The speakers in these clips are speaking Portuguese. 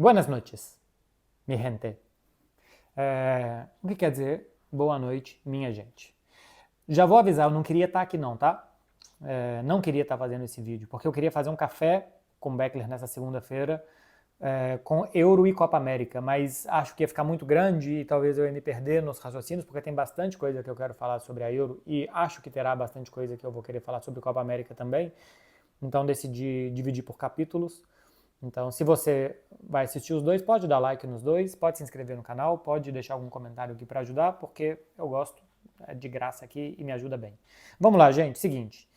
Buenas noches, mi gente. O que quer dizer boa noite, minha gente? Já vou avisar, eu não queria estar aqui não, tá? Não queria estar fazendo esse vídeo, porque eu queria fazer um café com Beckler nessa segunda-feira, com Euro e Copa América, mas acho que ia ficar muito grande e talvez eu ia me perder nos raciocínios, porque tem bastante coisa que eu quero falar sobre a Euro e acho que terá bastante coisa que eu vou querer falar sobre Copa América também, então decidi dividir por capítulos. Então, se você vai assistir os dois, pode dar like nos dois, pode se inscrever no canal, pode deixar algum comentário aqui para ajudar, porque eu gosto, é de graça aqui e me ajuda bem. Vamos lá, gente, seguinte.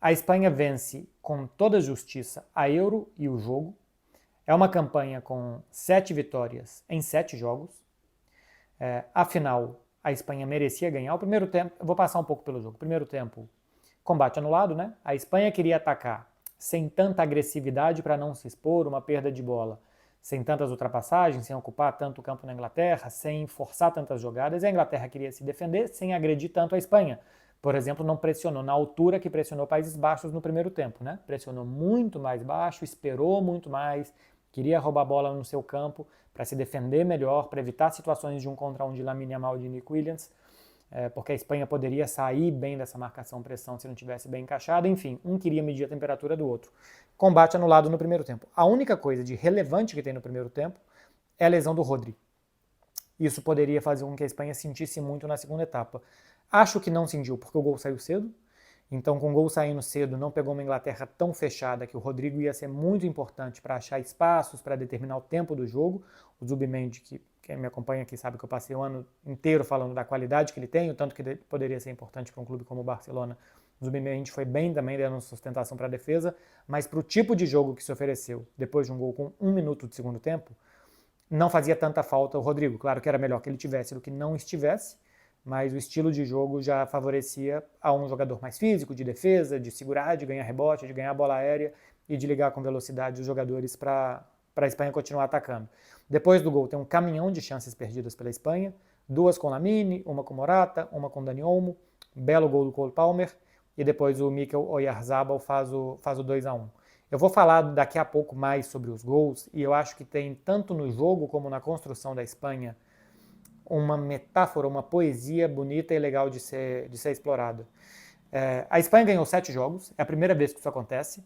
A Espanha vence com toda justiça a Euro e o jogo. É uma campanha com 7 vitórias em 7 jogos. Afinal, a Espanha merecia ganhar. O primeiro tempo, eu vou passar um pouco pelo jogo. Primeiro tempo, combate anulado, né? A Espanha queria atacar sem tanta agressividade para não se expor, uma perda de bola, sem tantas ultrapassagens, sem ocupar tanto o campo na Inglaterra, sem forçar tantas jogadas, e a Inglaterra queria se defender sem agredir tanto a Espanha. Por exemplo, não pressionou na altura que pressionou Países Baixos no primeiro tempo, né? Pressionou muito mais baixo, esperou muito mais, queria roubar a bola no seu campo para se defender melhor, para evitar situações de 1 contra 1 de Lamine Yamal e de Nick Williams, porque a Espanha poderia sair bem dessa marcação-pressão se não tivesse bem encaixado. Enfim, um queria medir a temperatura do outro. Combate anulado no primeiro tempo. A única coisa de relevante que tem no primeiro tempo é a lesão do Rodri. Isso poderia fazer com que a Espanha sentisse muito na segunda etapa. Acho que não sentiu, porque o gol saiu cedo. Então, com o gol saindo cedo, não pegou uma Inglaterra tão fechada que o Rodrigo ia ser muito importante para achar espaços, para determinar o tempo do jogo. O Zubimendi, que quem me acompanha aqui sabe que eu passei o ano inteiro falando da qualidade que ele tem, o tanto que ele poderia ser importante para um clube como o Barcelona. O Zubimendi foi bem também dando sustentação para a defesa, mas para o tipo de jogo que se ofereceu depois de um gol com 1 minuto de segundo tempo, não fazia tanta falta o Rodrigo. Claro que era melhor que ele tivesse do que não estivesse, mas o estilo de jogo já favorecia a um jogador mais físico, de defesa, de segurar, de ganhar rebote, de ganhar bola aérea e de ligar com velocidade os jogadores para a Espanha continuar atacando. Depois do gol tem um caminhão de chances perdidas pela Espanha, 2 com Lamine, uma com Morata, uma com Dani Olmo, belo gol do Cole Palmer e depois o Mikel Oyarzabal faz o 2-1. Eu vou falar daqui a pouco mais sobre os gols e eu acho que tem tanto no jogo como na construção da Espanha uma metáfora, uma poesia bonita e legal de ser explorada. A Espanha ganhou 7 jogos, é a primeira vez que isso acontece.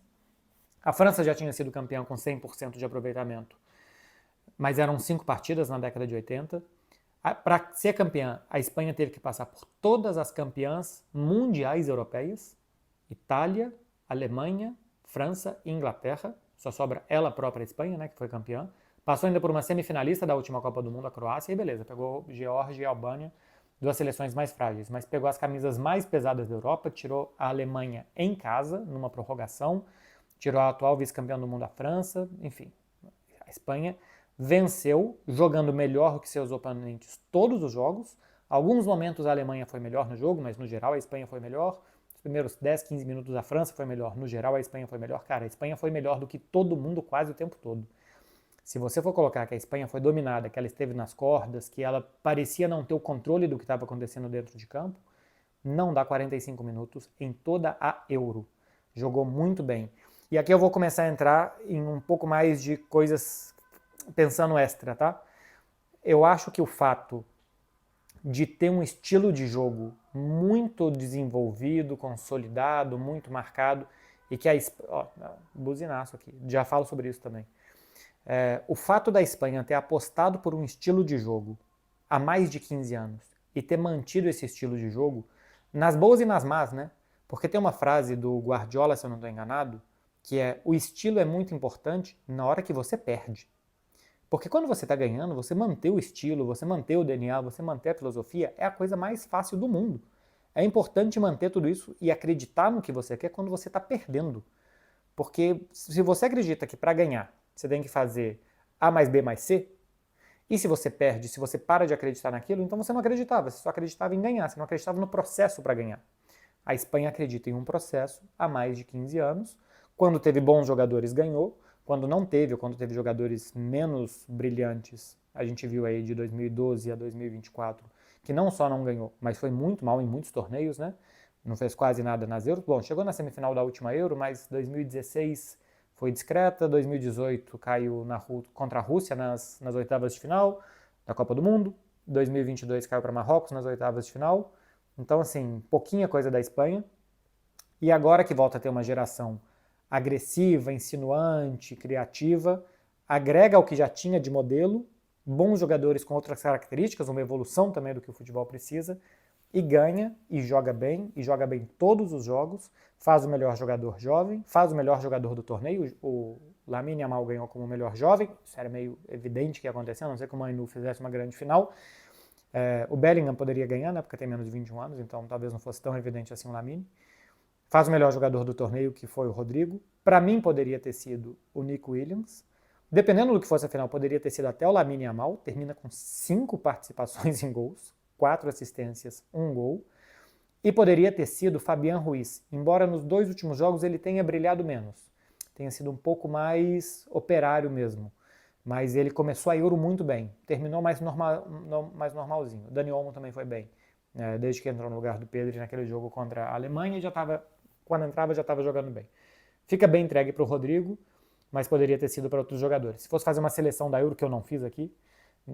A França já tinha sido campeã com 100% de aproveitamento, mas eram 5 partidas na década de 80. Para ser campeã, a Espanha teve que passar por todas as campeãs mundiais europeias, Itália, Alemanha, França e Inglaterra. Só sobra ela própria, a Espanha, né, que foi campeã. Passou ainda por uma semifinalista da última Copa do Mundo, a Croácia, e beleza, pegou Geórgia e Albânia, 2 seleções mais frágeis, mas pegou as camisas mais pesadas da Europa, tirou a Alemanha em casa, numa prorrogação, tirou a atual vice-campeã do mundo, a França, enfim. A Espanha venceu, jogando melhor que seus oponentes todos os jogos. Alguns momentos a Alemanha foi melhor no jogo, mas no geral a Espanha foi melhor. Os primeiros 10, 15 minutos a França foi melhor, no geral a Espanha foi melhor. Cara, a Espanha foi melhor do que todo mundo quase o tempo todo. Se você for colocar que a Espanha foi dominada, que ela esteve nas cordas, que ela parecia não ter o controle do que estava acontecendo dentro de campo, não dá 45 minutos em toda a Euro. Jogou muito bem. E aqui eu vou começar a entrar em um pouco mais de coisas pensando extra, tá? Eu acho que o fato de ter um estilo de jogo muito desenvolvido, consolidado, muito marcado, e que a... Ó, buzinaço aqui, já falo sobre isso também. O fato da Espanha ter apostado por um estilo de jogo há mais de 15 anos e ter mantido esse estilo de jogo, nas boas e nas más, né? Porque tem uma frase do Guardiola, se eu não estou enganado, que é: o estilo é muito importante na hora que você perde. Porque quando você está ganhando, você manter o estilo, você manter o DNA, você manter a filosofia é a coisa mais fácil do mundo. É importante manter tudo isso e acreditar no que você quer quando você está perdendo. Porque se você acredita que para ganhar você tem que fazer A mais B mais C, e se você perde, se você para de acreditar naquilo, então você não acreditava, você só acreditava em ganhar, você não acreditava no processo para ganhar. A Espanha acredita em um processo há mais de 15 anos. Quando teve bons jogadores, ganhou. Quando não teve, ou quando teve jogadores menos brilhantes, a gente viu aí de 2012 a 2024, que não só não ganhou, mas foi muito mal em muitos torneios, né? Não fez quase nada nas Euros. Bom, chegou na semifinal da última Euro, mas 2016 foi discreta, 2018 caiu contra a Rússia nas oitavas de final da Copa do Mundo, 2022 caiu para Marrocos nas oitavas de final. Então, assim, pouquinha coisa da Espanha. E agora que volta a ter uma geração agressiva, insinuante, criativa, agrega ao que já tinha de modelo, bons jogadores com outras características, uma evolução também do que o futebol precisa, e ganha, e joga bem todos os jogos, faz o melhor jogador jovem, faz o melhor jogador do torneio, o Lamine Yamal ganhou como o melhor jovem, isso era meio evidente que ia acontecer, a não ser que o Manu fizesse uma grande final. O Bellingham poderia ganhar, né, porque tem menos de 21 anos, então talvez não fosse tão evidente assim o Lamine. Faz o melhor jogador do torneio, que foi o Rodrigo. Para mim poderia ter sido o Nico Williams. Dependendo do que fosse a final, poderia ter sido até o Lamine Yamal, termina com 5 participações em gols, 4 assistências, 1 gol. E poderia ter sido Fabián Ruiz, embora nos 2 últimos jogos ele tenha brilhado menos, tenha sido um pouco mais operário mesmo. Mas ele começou a Euro muito bem, terminou mais normalzinho. O Dani Olmo também foi bem, desde que entrou no lugar do Pedri naquele jogo contra a Alemanha, quando entrava já estava jogando bem. Fica bem entregue para o Rodrigo, mas poderia ter sido para outros jogadores. Se fosse fazer uma seleção da Euro, que eu não fiz aqui,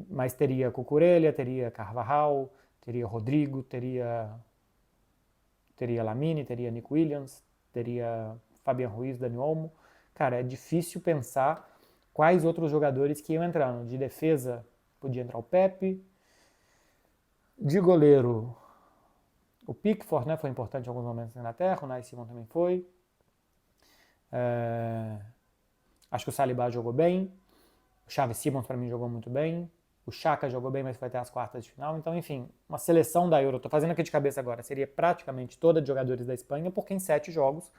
mas teria Cucurella, teria Carvajal, teria Rodrigo, teria Lamine, teria Nico Williams, teria Fabián Ruiz, Dani Olmo. Cara, é difícil pensar quais outros jogadores que iam entrando. De defesa, podia entrar o Pepe. De goleiro, o Pickford, né, foi importante em alguns momentos na Inglaterra, o Nai Simon também foi. Acho que o Saliba jogou bem. O Xavi Simons, para mim, jogou muito bem. O Xhaka jogou bem, mas foi até as quartas de final. Então, enfim, uma seleção da Euro, estou fazendo aqui de cabeça agora, seria praticamente toda de jogadores da Espanha, porque em 7 jogos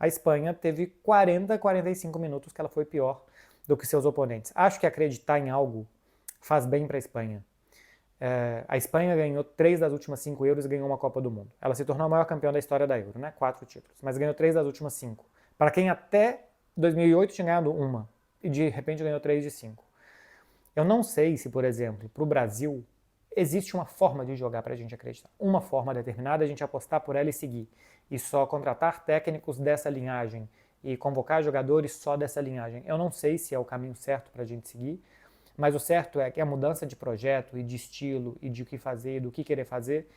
a Espanha teve 40, 45 minutos que ela foi pior do que seus oponentes. Acho que acreditar em algo faz bem para a Espanha. A Espanha ganhou 3 das últimas 5 Euros e ganhou uma Copa do Mundo. Ela se tornou a maior campeã da história da Euro, né? 4 títulos, mas ganhou 3 das últimas 5. Para quem até 2008 tinha ganhado uma e de repente ganhou 3 de 5. Eu não sei se, por exemplo, para o Brasil existe uma forma de jogar para a gente acreditar. Uma forma determinada, a gente apostar por ela e seguir. E só contratar técnicos dessa linhagem e convocar jogadores só dessa linhagem. Eu não sei se é o caminho certo para a gente seguir, mas o certo é que a mudança de projeto e de estilo e de o que fazer e do que querer fazer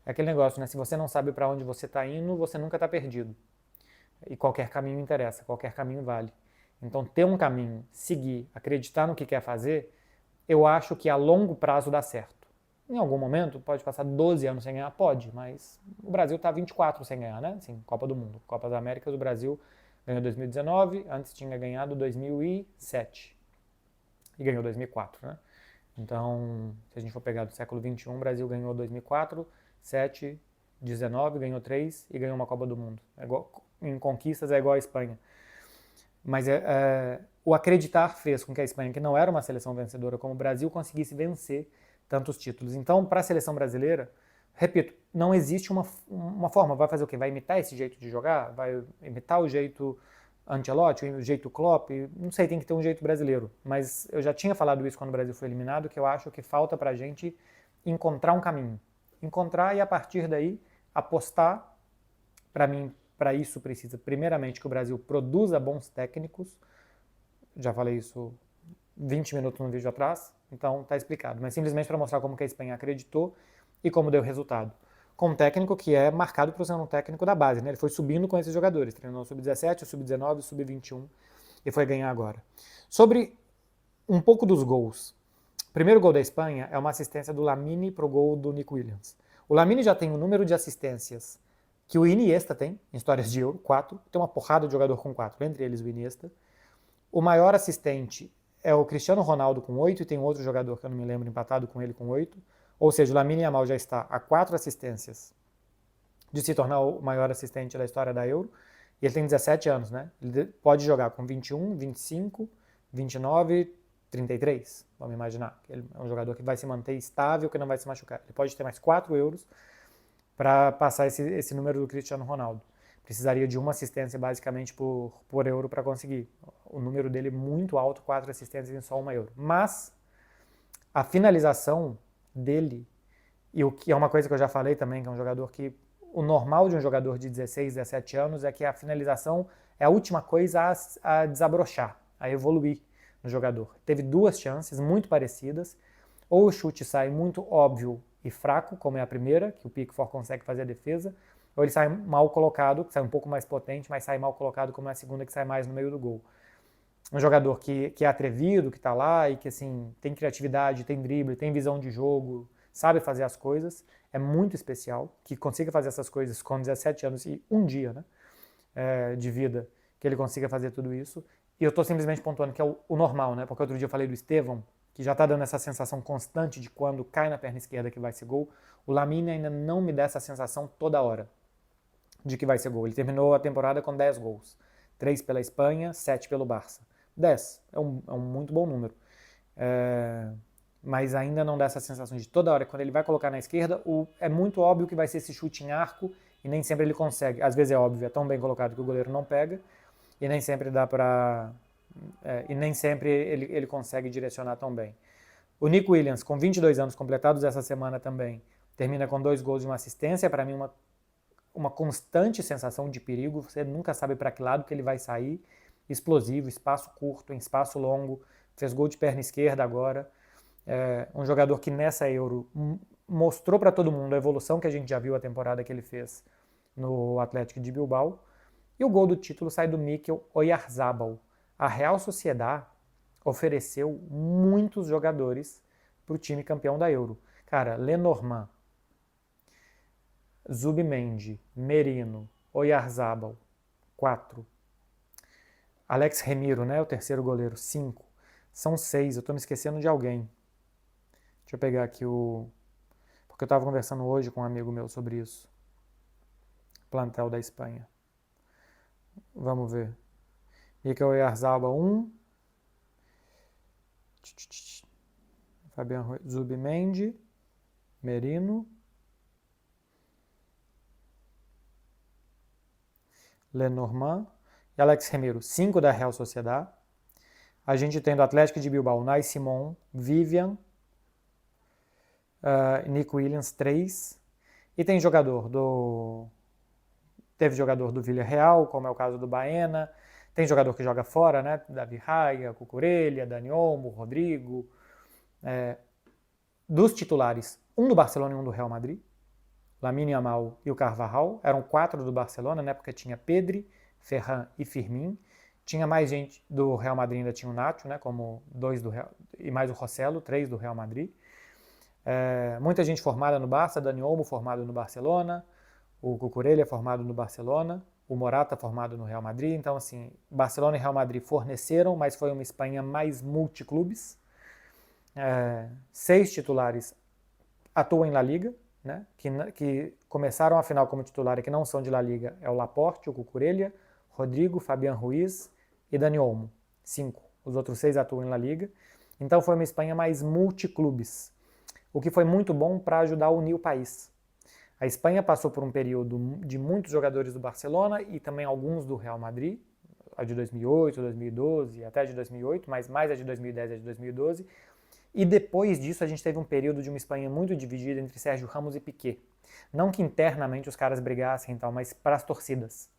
é aquele negócio, né? Se você não sabe para onde você está indo, você nunca está perdido. E qualquer caminho interessa, qualquer caminho vale. Então, ter um caminho, seguir, acreditar no que quer fazer, eu acho que a longo prazo dá certo. Em algum momento, pode passar 12 anos sem ganhar? Pode, mas o Brasil está 24 sem ganhar, né? Sim, Copa do Mundo. Copa das Américas, o Brasil ganhou 2019, antes tinha ganhado 2007 e ganhou 2004, né? Então, se a gente for pegar do século XXI, o Brasil ganhou 2004, 7, 19, ganhou 3 e ganhou uma Copa do Mundo. Em conquistas é igual a Espanha. Mas o acreditar fez com que a Espanha, que não era uma seleção vencedora como o Brasil, conseguisse vencer tantos títulos. Então, para a seleção brasileira, repito, não existe uma forma. Vai fazer o quê? Vai imitar esse jeito de jogar? Vai imitar o jeito Ancelotti, o jeito Klopp? Não sei, tem que ter um jeito brasileiro. Mas eu já tinha falado isso quando o Brasil foi eliminado, que eu acho que falta para a gente encontrar um caminho. Encontrar e, a partir daí, apostar. Para mim, para isso precisa, primeiramente, que o Brasil produza bons técnicos. Já falei isso 20 minutos no vídeo atrás, então está explicado. Mas simplesmente para mostrar como que a Espanha acreditou e como deu resultado. Com um técnico que é marcado por ser um técnico da base, né? Ele foi subindo com esses jogadores, treinou o Sub-17, o Sub-19, o Sub-21 e foi ganhar agora. Sobre um pouco dos gols. O primeiro gol da Espanha é uma assistência do Lamine para o gol do Nico Williams. O Lamine já tem um número de assistências que o Iniesta tem, em histórias de Euro, 4. Tem uma porrada de jogador com 4, entre eles o Iniesta. O maior assistente é o Cristiano Ronaldo com 8 e tem um outro jogador que eu não me lembro empatado com ele com 8. Ou seja, o Lamine Yamal já está a 4 assistências de se tornar o maior assistente da história da Euro. E ele tem 17 anos, né? Ele pode jogar com 21, 25, 29, 33, vamos imaginar. Ele é um jogador que vai se manter estável, que não vai se machucar. Ele pode ter mais 4 Euros para passar esse número do Cristiano Ronaldo. Precisaria de uma assistência basicamente por Euro para conseguir. O número dele é muito alto, 4 assistências em só uma Euro. Mas a finalização dele, e o que é uma coisa que eu já falei também, que é um jogador que o normal de um jogador de 16, 17 anos é que a finalização é a última coisa a desabrochar, a evoluir no jogador. Teve duas chances muito parecidas, ou o chute sai muito óbvio e fraco, como é a primeira, que o Pickford consegue fazer a defesa, ou ele sai mal colocado, que sai um pouco mais potente, mas sai mal colocado, como é a segunda, que sai mais no meio do gol. Um jogador que é atrevido, que está lá e que assim, tem criatividade, tem drible, tem visão de jogo, sabe fazer as coisas, é muito especial, que consiga fazer essas coisas com 17 anos e um dia, né, de vida, que ele consiga fazer tudo isso. E eu estou simplesmente pontuando que é o normal, né, porque outro dia eu falei do Estevão, que já está dando essa sensação constante de quando cai na perna esquerda que vai ser gol. O Lamine ainda não me dá essa sensação toda hora de que vai ser gol. Ele terminou a temporada com 10 gols. 3 pela Espanha, 7 pelo Barça. 10 é um muito bom número. Mas ainda não dá essa sensação de toda hora, quando ele vai colocar na esquerda, é muito óbvio que vai ser esse chute em arco e nem sempre ele consegue. Às vezes é óbvio, é tão bem colocado que o goleiro não pega e nem sempre dá para... e nem sempre ele consegue direcionar tão bem. O Nico Williams, com 22 anos completados essa semana também, termina com 2 gols e uma assistência. Para mim, uma constante sensação de perigo. Você nunca sabe para que lado que ele vai sair. Explosivo, espaço curto, em espaço longo. Fez gol de perna esquerda agora. Um jogador que nessa Euro mostrou para todo mundo a evolução que a gente já viu a temporada que ele fez no Atlético de Bilbao. E o gol do título sai do Mikel Oyarzabal. A Real Sociedad ofereceu muitos jogadores para o time campeão da Euro. Cara, Lenormand, Zubimendi, Merino, Oyarzabal, 4. Alex Remiro, né, o terceiro goleiro, 5. São 6, eu estou me esquecendo de alguém. Deixa eu pegar aqui porque eu estava conversando hoje com um amigo meu sobre isso. Plantel da Espanha. Vamos ver. Mikel Oyarzabal, 1. Fabian Zubimendi, Merino, Lenormand e Alex Remiro, 5 da Real Sociedad. A gente tem do Atlético de Bilbao, Unai Simon, Vivian, Nico Williams, 3. E tem teve jogador do Villarreal, como é o caso do Baena. Tem jogador que joga fora, né? Davi Raya, Cucurella, Dani Olmo, Rodrigo. Dos titulares, um do Barcelona e um do Real Madrid. Lamine Yamal e o Carvajal. Eram 4 do Barcelona, né? Porque tinha Pedri, Ferran e Firmin. Tinha mais gente do Real Madrid, ainda tinha o Nacho, né? Como 2 do Real, e mais o Rossello, 3 do Real Madrid. Muita gente formada no Barça, Dani Olmo formado no Barcelona, o Cucurella formado no Barcelona, o Morata formado no Real Madrid. Então, assim, Barcelona e Real Madrid forneceram, mas foi uma Espanha mais multiclubes. 6 titulares atuam em La Liga, né? Que começaram a final como titular e que não são de La Liga. É o Laporte, o Cucurella, Rodrigo, Fabian Ruiz e Dani Olmo. 5. Os outros 6 atuam em La Liga. Então foi uma Espanha mais multiclubes, o que foi muito bom para ajudar a unir o país. A Espanha passou por um período de muitos jogadores do Barcelona e também alguns do Real Madrid, a de 2008, 2012, até a de 2008, mas mais a de 2010 e a de 2012. E depois disso a gente teve um período de uma Espanha muito dividida entre Sérgio Ramos e Piqué. Não que internamente os caras brigassem e tal, mas para as torcidas.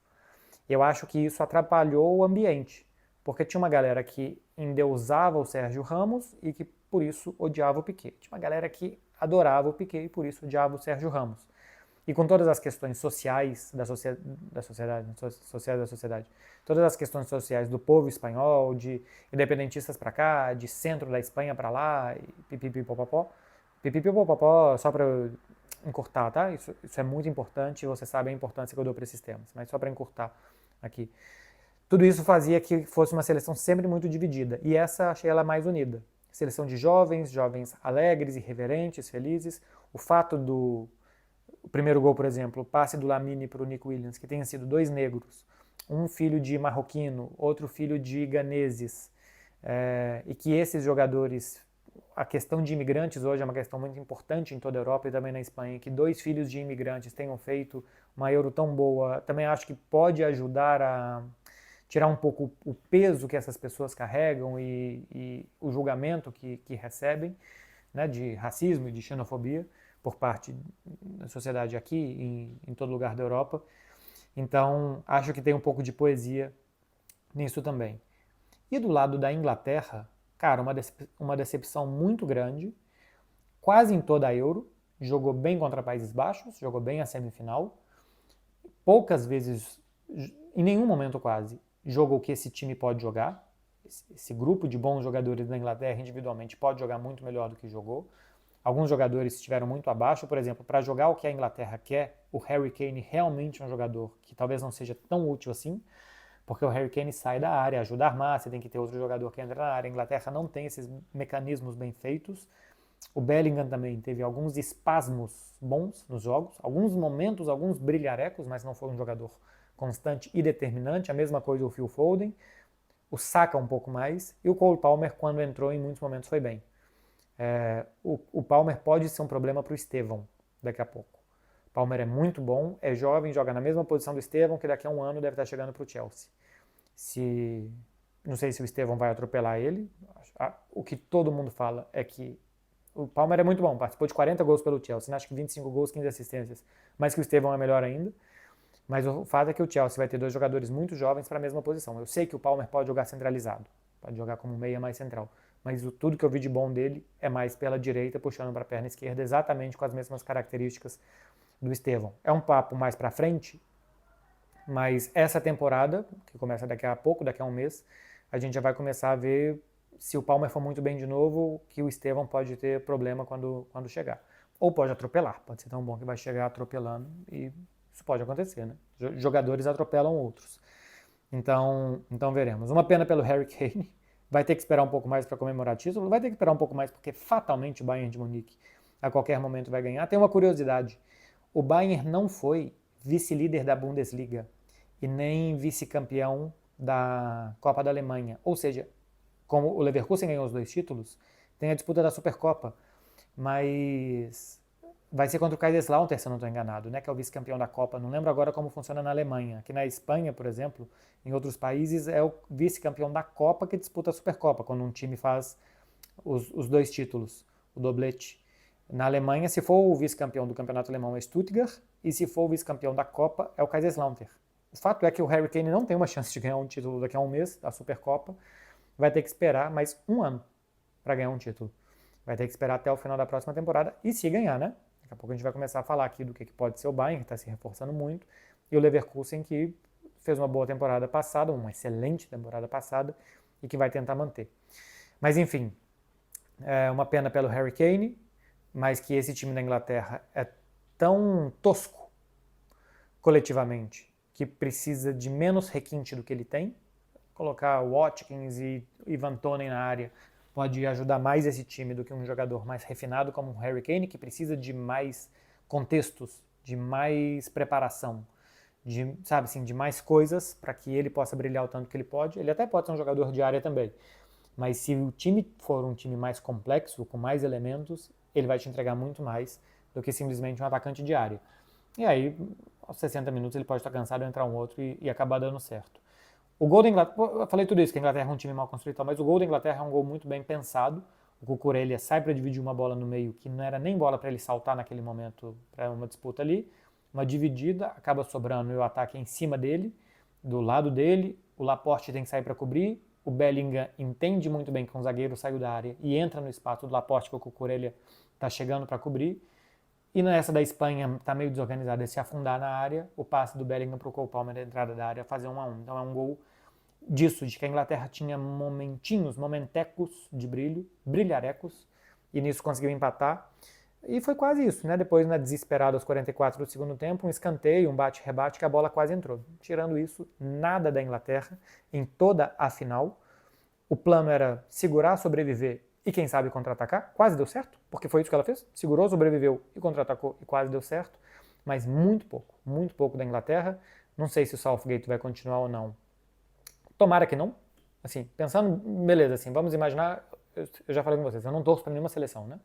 Eu acho que isso atrapalhou o ambiente, porque tinha uma galera que endeusava o Sérgio Ramos e que por isso odiava o Piqué. Tinha uma galera que adorava o Piqué e por isso odiava o Sérgio Ramos. E com todas as questões sociais da sociedade, todas as questões sociais do povo espanhol, de independentistas para cá, de centro da Espanha para lá, e pipipipopopó. Pipipipopopó, só para encurtar, tá? Isso é muito importante, você sabe a importância que eu dou para esses temas, mas só para encurtar aqui. Tudo isso fazia que fosse uma seleção sempre muito dividida, e essa achei ela mais unida. Seleção de jovens alegres, irreverentes, felizes. O fato do primeiro gol, por exemplo, o passe do Lamine para o Nico Williams, que tenha sido 2 negros, um filho de marroquino, outro filho de ganeses, e que esses jogadores, a questão de imigrantes hoje é uma questão muito importante em toda a Europa e também na Espanha, que 2 filhos de imigrantes tenham feito uma Euro tão boa, também acho que pode ajudar a tirar um pouco o peso que essas pessoas carregam e o julgamento que recebem, né, de racismo e de xenofobia por parte da sociedade aqui, em todo lugar da Europa. Então, acho que tem um pouco de poesia nisso também. E do lado da Inglaterra, cara, uma decepção muito grande, quase em toda a Euro, jogou bem contra Países Baixos, jogou bem a semifinal, poucas vezes, em nenhum momento quase, jogou o que esse time pode jogar. Esse grupo de bons jogadores da Inglaterra individualmente pode jogar muito melhor do que jogou. Alguns jogadores estiveram muito abaixo, por exemplo, para jogar o que a Inglaterra quer, o Harry Kane realmente é um jogador que talvez não seja tão útil assim, porque o Harry Kane sai da área, ajuda a armar, você tem que ter outro jogador que entra na área. A Inglaterra não tem esses mecanismos bem feitos. O Bellingham também teve alguns espasmos bons nos jogos, alguns momentos, alguns brilharecos, mas não foi um jogador constante e determinante. A mesma coisa o Phil Foden, o Saka um pouco mais, e o Cole Palmer, quando entrou, em muitos momentos foi bem. O Palmer pode ser um problema para o Estevão daqui a pouco. O Palmer é muito bom, é jovem, joga na mesma posição do Estevão, que daqui a um ano deve estar chegando para o Chelsea. Não sei se o Estevão vai atropelar ele. O que todo mundo fala é que o Palmer é muito bom, participou de 40 gols pelo Chelsea, acho que 25 gols, 15 assistências, mas que o Estevão é melhor ainda. Mas o fato é que o Chelsea vai ter dois jogadores muito jovens para a mesma posição. Eu sei que o Palmer pode jogar centralizado, pode jogar como meia mais central, mas tudo que eu vi de bom dele é mais pela direita, puxando para a perna esquerda, exatamente com as mesmas características do Estevão. É um papo mais para frente, mas essa temporada, que começa daqui a pouco, daqui a um mês, a gente já vai começar a ver, se o Palmer for muito bem de novo, que o Estevão pode ter problema quando chegar. Ou pode atropelar, pode ser tão bom que vai chegar atropelando, e isso pode acontecer, né? Jogadores atropelam outros. Então veremos. Uma pena pelo Harry Kane, vai ter que esperar um pouco mais para comemorar título, vai ter que esperar um pouco mais porque fatalmente o Bayern de Munique a qualquer momento vai ganhar. Tem uma curiosidade, o Bayern não foi vice-líder da Bundesliga e nem vice-campeão da Copa da Alemanha. Ou seja, como o Leverkusen ganhou os dois títulos, tem a disputa da Supercopa, mas vai ser contra o Kaiserslautern, se eu não estou enganado, né, que é o vice-campeão da Copa. Não lembro agora como funciona na Alemanha. Aqui na Espanha, por exemplo, em outros países, é o vice-campeão da Copa que disputa a Supercopa, quando um time faz os dois títulos, o doblete. Na Alemanha, se for o vice-campeão do campeonato alemão é Stuttgart, e se for o vice-campeão da Copa é o Kaiserslautern. O fato é que o Harry Kane não tem uma chance de ganhar um título daqui a um mês, da Supercopa, vai ter que esperar mais um ano para ganhar um título. Vai ter que esperar até o final da próxima temporada, e se ganhar, né? Daqui a pouco a gente vai começar a falar aqui do que pode ser o Bayern, que está se reforçando muito, e o Leverkusen, que fez uma boa temporada passada, uma excelente temporada passada, e que vai tentar manter. Mas enfim, é uma pena pelo Harry Kane, mas que esse time da Inglaterra é tão tosco coletivamente que precisa de menos requinte do que ele tem. Colocar Watkins e Ivan Toney na área pode ajudar mais esse time do que um jogador mais refinado como o Harry Kane, que precisa de mais contextos, de mais preparação, de mais coisas para que ele possa brilhar o tanto que ele pode. Ele até pode ser um jogador de área também, mas se o time for um time mais complexo, com mais elementos, ele vai te entregar muito mais do que simplesmente um atacante de área. E aí, aos 60 minutos, ele pode estar cansado, entrar um outro e acabar dando certo. O gol da Inglaterra, eu falei tudo isso, que a Inglaterra é um time mal construído, mas o gol da Inglaterra é um gol muito bem pensado. O Cucurella sai para dividir uma bola no meio, que não era nem bola para ele saltar naquele momento, para uma disputa ali. Uma dividida, acaba sobrando e o ataque é em cima dele, do lado dele. O Laporte tem que sair para cobrir. O Bellingham entende muito bem que um zagueiro saiu da área e entra no espaço do Laporte, que o Cucurella está chegando para cobrir. E nessa da Espanha está meio desorganizada, é se afundar na área, o passe do Bellingham para o Cole Palmer da entrada da área fazer 1-1. Então é um gol disso, de que a Inglaterra tinha momentecos de brilho, brilharecos, e nisso conseguiu empatar. E foi quase isso, né? Depois, na desesperada, aos 44 do segundo tempo, um escanteio, um bate-rebate, que a bola quase entrou. Tirando isso, nada da Inglaterra em toda a final. O plano era segurar, sobreviver e, quem sabe, contra-atacar. Quase deu certo, porque foi isso que ela fez. Segurou, sobreviveu e contra-atacou e quase deu certo. Mas muito pouco da Inglaterra. Não sei se o Southgate vai continuar ou não. Tomara que não. Assim, pensando, beleza, assim, vamos imaginar, eu já falei com vocês, eu não torço para nenhuma seleção, né?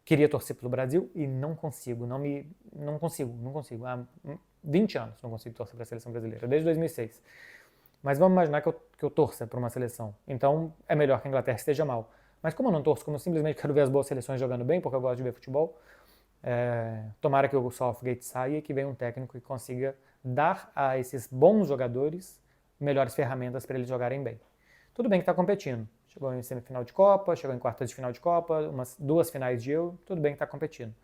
Queria torcer pelo Brasil e não consigo. Não consigo. Há 20 anos não consigo torcer para a seleção brasileira, desde 2006. Mas vamos imaginar que eu torça para uma seleção. Então é melhor que a Inglaterra esteja mal. Mas como eu não torço, como eu simplesmente quero ver as boas seleções jogando bem, porque eu gosto de ver futebol, tomara que o Southgate saia e que venha um técnico que consiga dar a esses bons jogadores melhores ferramentas para eles jogarem bem. Tudo bem que está competindo. Chegou em semifinal de Copa, chegou em quartas de final de Copa, duas finais de Euro, tudo bem que está competindo.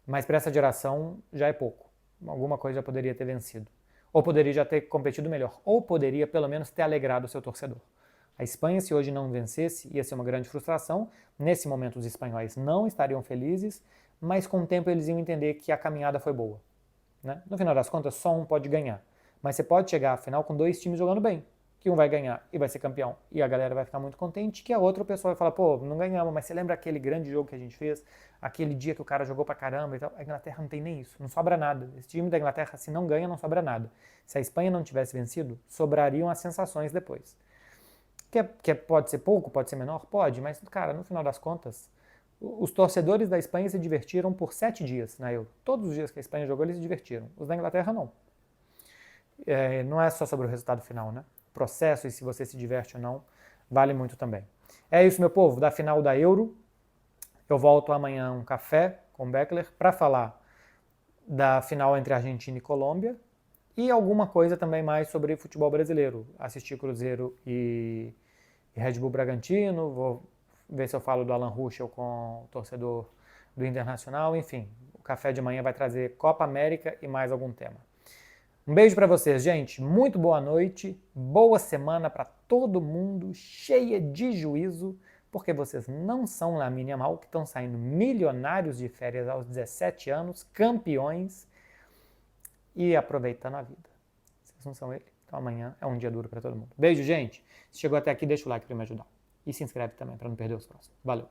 Mas para essa geração já é pouco. Alguma coisa já poderia ter vencido. Ou poderia já ter competido melhor. Ou poderia pelo menos ter alegrado o seu torcedor. A Espanha, se hoje não vencesse, ia ser uma grande frustração. Nesse momento os espanhóis não estariam felizes, mas com o tempo eles iam entender que a caminhada foi boa. Né? No final das contas, só um pode ganhar. Mas você pode chegar à final com dois times jogando bem. Que um vai ganhar e vai ser campeão, e a galera vai ficar muito contente, que a outra pessoa vai falar, pô, não ganhamos, mas você lembra aquele grande jogo que a gente fez, aquele dia que o cara jogou pra caramba e tal? A Inglaterra não tem nem isso, não sobra nada. Esse time da Inglaterra, se não ganha, não sobra nada. Se a Espanha não tivesse vencido, sobrariam as sensações depois. Pode ser pouco, pode ser menor? Pode, mas, cara, no final das contas, os torcedores da Espanha se divertiram por 7 dias na Euro. Todos os dias que a Espanha jogou, eles se divertiram. Os da Inglaterra, não. Não é só sobre o resultado final, né? Processo e se você se diverte ou não, vale muito também. É isso, meu povo, da final da Euro. Eu volto amanhã um café com o Beckler para falar da final entre Argentina e Colômbia e alguma coisa também mais sobre futebol brasileiro. Assistir Cruzeiro e Red Bull Bragantino, vou ver se eu falo do Alan Ruschel com o torcedor do Internacional, enfim. O café de amanhã vai trazer Copa América e mais algum tema. Um beijo para vocês, gente. Muito boa noite, boa semana para todo mundo, cheia de juízo, porque vocês não são Lamine Yamal, que estão saindo milionários de férias aos 17 anos, campeões e aproveitando a vida. Vocês não são ele. Então amanhã é um dia duro para todo mundo. Beijo, gente. Se chegou até aqui, deixa o like para me ajudar. E se inscreve também para não perder os próximos. Valeu.